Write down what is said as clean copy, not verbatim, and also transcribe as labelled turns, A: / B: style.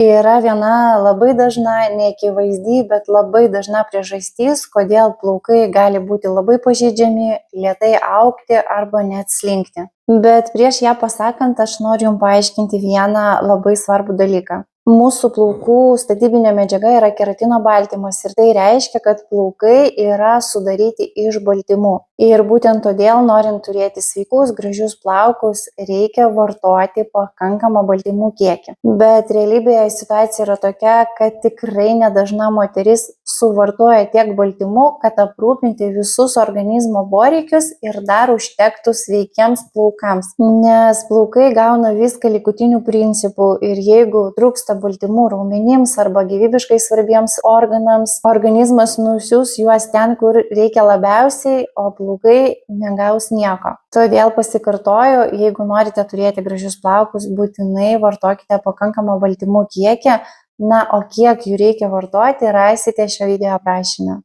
A: Yra viena labai dažna, neakivaizdi, bet labai dažna priežastis, kodėl plaukai gali būti labai pažeidžiami, lėtai augti arba net slinkti. Bet prieš ją pasakant, aš noriu Jums paaiškinti vieną labai svarbų dalyką. Mūsų plaukų statybinė medžiaga yra keratino baltymas ir tai reiškia, kad plaukai yra sudaryti iš baltymų. Ir būtent todėl, norint turėti sveikus, gražius plaukus, reikia vartoti pakankamą baltymų kiekį. Bet realybėje situacija yra tokia, kad tikrai nedažna moteris suvartoja tiek baltymų, kad aprūpinti visus organizmo poreikius ir dar užtektų sveikiems plaukams. Nes plaukai gauna viską likutinių principų ir jeigu trūksta baltymų raumenims arba gyvybiškai svarbiems organams, organizmas nusiųs juos ten, kur reikia labiausiai, o plaukai negaus nieko. Todėl pasikartoju, jeigu norite turėti gražius plaukus, būtinai vartokite pakankamą baltymų kiekį. Na, o kiek jų reikia vartoti, rasite šio video aprašyme.